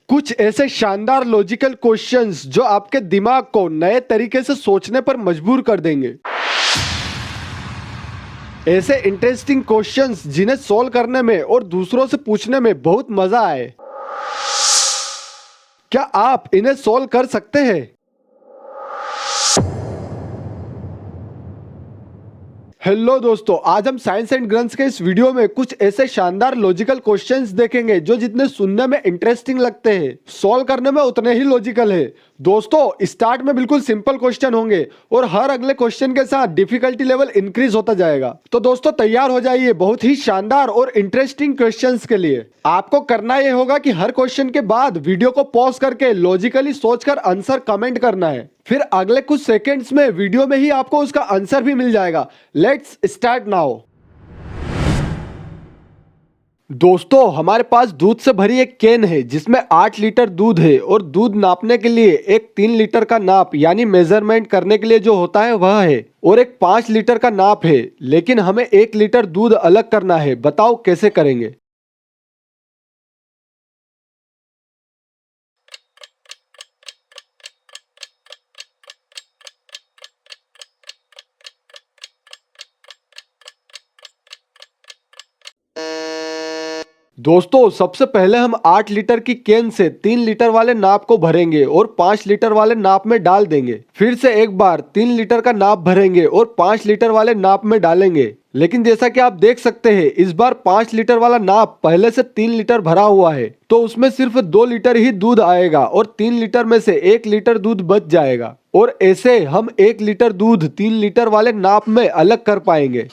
कुछ ऐसे शानदार लॉजिकल क्वेश्चंस जो आपके दिमाग को नए तरीके से सोचने पर मजबूर कर देंगे। ऐसे इंटरेस्टिंग क्वेश्चंस जिन्हें सॉल्व करने में और दूसरों से पूछने में बहुत मजा आए। क्या आप इन्हें सॉल्व कर सकते हैं? हेलो दोस्तों, आज हम साइंस एंड ग्रंथ्स के इस वीडियो में कुछ ऐसे शानदार लॉजिकल क्वेश्चंस देखेंगे जो जितने सुनने में इंटरेस्टिंग लगते हैं, सॉल्व करने में उतने ही लॉजिकल है। दोस्तों, स्टार्ट में बिल्कुल सिंपल क्वेश्चन होंगे और हर अगले क्वेश्चन के साथ डिफिकल्टी लेवल इंक्रीज होता जाएगा। तो दोस्तों तैयार हो जाइए बहुत ही शानदार और इंटरेस्टिंग क्वेश्चंस के लिए। आपको करना यह होगा कि हर क्वेश्चन के बाद वीडियो को पॉज करके लॉजिकली सोचकर आंसर कमेंट करना है। फिर अगले कुछ सेकेंड्स में वीडियो में ही आपको उसका आंसर भी मिल जाएगा। Let's start now. दोस्तों, हमारे पास दूध से भरी एक कैन है जिसमें 8 लीटर दूध है और दूध नापने के लिए एक 3 लीटर का नाप यानी मेजरमेंट करने के लिए जो होता है वह है, और एक 5 लीटर का नाप है, लेकिन हमें 1 लीटर दूध अलग करना है। बताओ कैसे करेंगे? दोस्तों, सबसे पहले हम 8 लीटर की कैन से 3 लीटर वाले नाप को भरेंगे और 5 लीटर वाले नाप में डाल देंगे। फिर से एक बार 3 लीटर का नाप भरेंगे और 5 लीटर वाले नाप में डालेंगे। लेकिन जैसा कि आप देख सकते हैं, इस बार 5 लीटर वाला नाप पहले से 3 लीटर भरा हुआ है, तो उसमें सिर्फ 2 लीटर ही दूध आएगा और 3 लीटर में से 1 लीटर दूध बच जाएगा। और ऐसे हम 1 लीटर दूध 3 लीटर वाले नाप में अलग कर पाएंगे।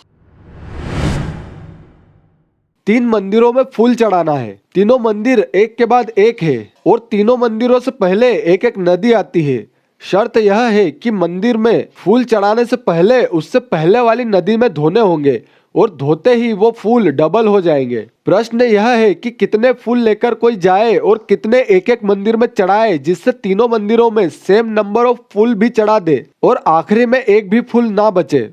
3 मंदिरों में फूल चढ़ाना है। तीनों मंदिर एक के बाद एक है और तीनों मंदिरों से पहले एक एक नदी आती है। शर्त यह है कि मंदिर में फूल चढ़ाने से पहले उससे पहले वाली नदी में धोने होंगे और धोते ही वो फूल डबल हो जाएंगे। प्रश्न यह है कि कितने फूल लेकर कोई जाए और कितने एक एक मंदिर में चढ़ाए जिससे तीनों मंदिरों में सेम नंबर ऑफ फूल भी चढ़ा दे और आखिरी में एक भी फूल ना बचे।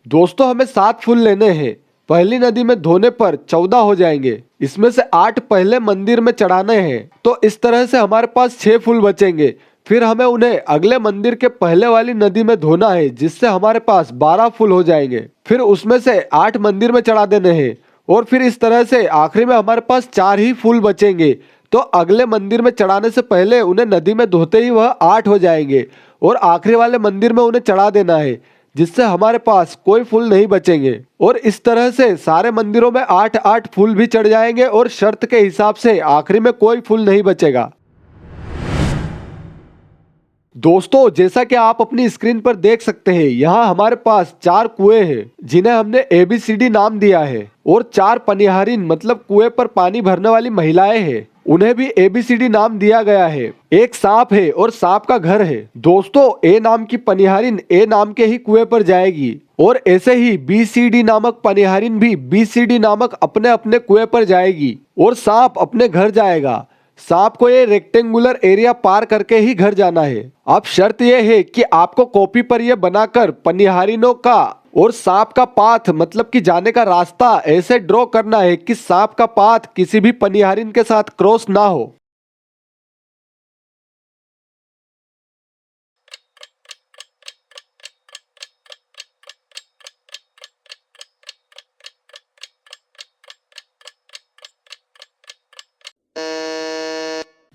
दोस्तों, हमें 7 फूल लेने हैं। पहली नदी में धोने पर 14 हो जाएंगे। इसमें से 8 पहले मंदिर में चढ़ाने हैं, तो इस तरह से हमारे पास 6 फूल बचेंगे। फिर हमें उन्हें अगले मंदिर के पहले वाली नदी में धोना है, जिससे हमारे पास 12 फूल हो जाएंगे। फिर उसमें से 8 मंदिर में चढ़ा देने हैं और फिर इस तरह से आखिरी में हमारे पास 4 ही फूल बचेंगे। तो अगले मंदिर में चढ़ाने से पहले उन्हें नदी में धोते ही वह 8 हो जाएंगे और आखिरी वाले मंदिर में उन्हें चढ़ा देना है, जिससे हमारे पास कोई फूल नहीं बचेंगे। और इस तरह से सारे मंदिरों में 8-8 फूल भी चढ़ जाएंगे और शर्त के हिसाब से आखिरी में कोई फूल नहीं बचेगा। दोस्तों, जैसा कि आप अपनी स्क्रीन पर देख सकते हैं, यहाँ हमारे पास 4 कुएं हैं जिन्हें हमने ABCD नाम दिया है, और 4 पनिहारिन मतलब कुएं पर पानी भरने वाली महिलाएं हैं, उन्हें भी ABCD नाम दिया गया है। एक सांप है और सांप का घर है। दोस्तों, A नाम की पनिहारिन A नाम के ही कुएं पर जाएगी और ऐसे ही BCD नामक पनिहारिन भी BCD नामक अपने अपने कुएं पर जाएगी और सांप अपने घर जाएगा। सांप को ये रेक्टेंगुलर एरिया पार करके ही घर जाना है। अब शर्त यह है कि आपको कॉपी पर यह बनाकर पनिहारिनों का और सांप का पाथ मतलब कि जाने का रास्ता ऐसे ड्रॉ करना है कि सांप का पाथ किसी भी पनिहारिन के साथ क्रॉस ना हो।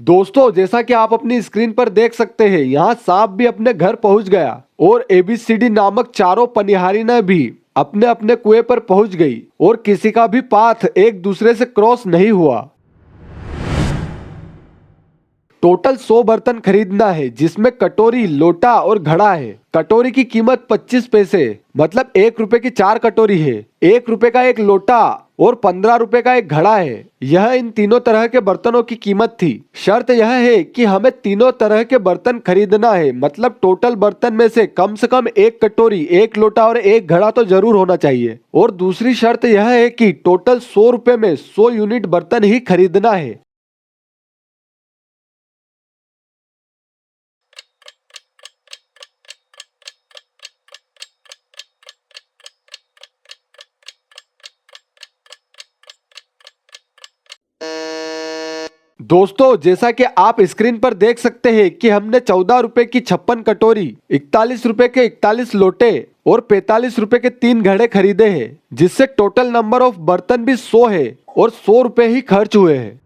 दोस्तों, जैसा कि आप अपनी स्क्रीन पर देख सकते हैं, यहाँ सांप भी अपने घर पहुंच गया और ABCD नामक चारों पनिहारिनें भी अपने अपने कुएं पर पहुंच गई और किसी का भी पाथ एक दूसरे से क्रॉस नहीं हुआ। टोटल 100 बर्तन खरीदना है जिसमें कटोरी, लोटा और घड़ा है। कटोरी की कीमत 25 पैसे मतलब 1 रुपए की 4 कटोरी है। 1 रुपए का एक लोटा और 15 रुपए का एक घड़ा है। यह इन तीनों तरह के बर्तनों की कीमत थी। शर्त यह है कि हमें तीनों तरह के बर्तन खरीदना है, मतलब टोटल बर्तन में से कम 1 कटोरी, 1 लोटा और 1 घड़ा तो जरूर होना चाहिए। और दूसरी शर्त यह है कि टोटल 100 रुपए में 100 यूनिट बर्तन ही खरीदना है। दोस्तों जैसा कि आप स्क्रीन पर देख सकते हैं कि हमने 14 रुपए की 56 कटोरी, 41 रुपए के 41 लोटे और 45 रुपए के 3 घड़े खरीदे हैं, जिससे टोटल नंबर ऑफ बर्तन भी 100 है और 100 रुपए ही खर्च हुए हैं।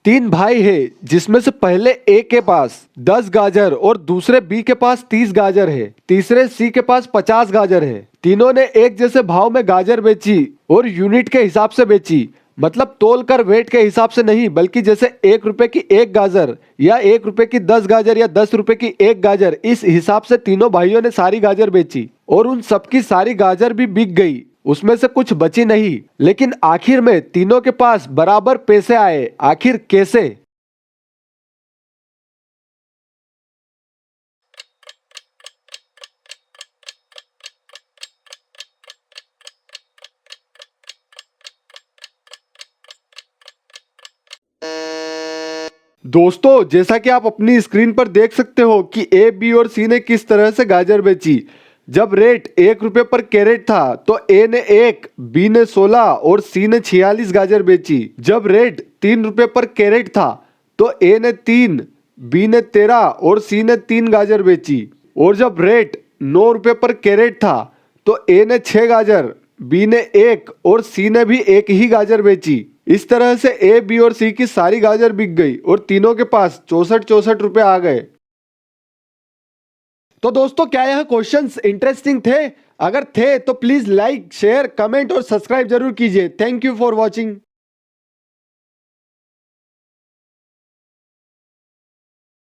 3 भाई है, जिसमें से पहले ए के पास 10 गाजर और दूसरे बी के पास 30 गाजर है, तीसरे सी के पास 50 गाजर है। तीनों ने एक जैसे भाव में गाजर बेची और यूनिट के हिसाब से बेची, मतलब तोल कर वेट के हिसाब से नहीं, बल्कि जैसे 1 रुपए की 1 गाजर या 1 रुपए की 10 गाजर या 10 रुपए की 1 गाजर, इस हिसाब से तीनों भाइयों ने सारी गाजर बेची और उन सबकी सारी गाजर भी बिक गई, उसमें से कुछ बची नहीं। लेकिन आखिर में तीनों के पास बराबर पैसे आए। आखिर कैसे? दोस्तों जैसा कि आप अपनी स्क्रीन पर देख सकते हो कि ए, बी और सी ने किस तरह से गाजर बेची। जब रेट 1 रुपए पर कैरेट था तो ए ने 1, बी ने 16 और सी ने 46 गाजर बेची। जब रेट 3 रुपए पर कैरेट था तो ए ने 3, बी ने 13 और सी ने 3 गाजर बेची। और जब रेट 9 रुपए पर कैरेट था तो ए ने 6 गाजर, बी ने 1 और सी ने भी 1 ही गाजर बेची। इस तरह से ए, बी और सी की सारी गाजर बिक गई और तीनों के पास 64 रुपए आ गए। तो दोस्तों क्या यह क्वेश्चंस इंटरेस्टिंग थे? अगर थे तो प्लीज लाइक, शेयर, कमेंट और सब्सक्राइब जरूर कीजिए। Thank you for watching.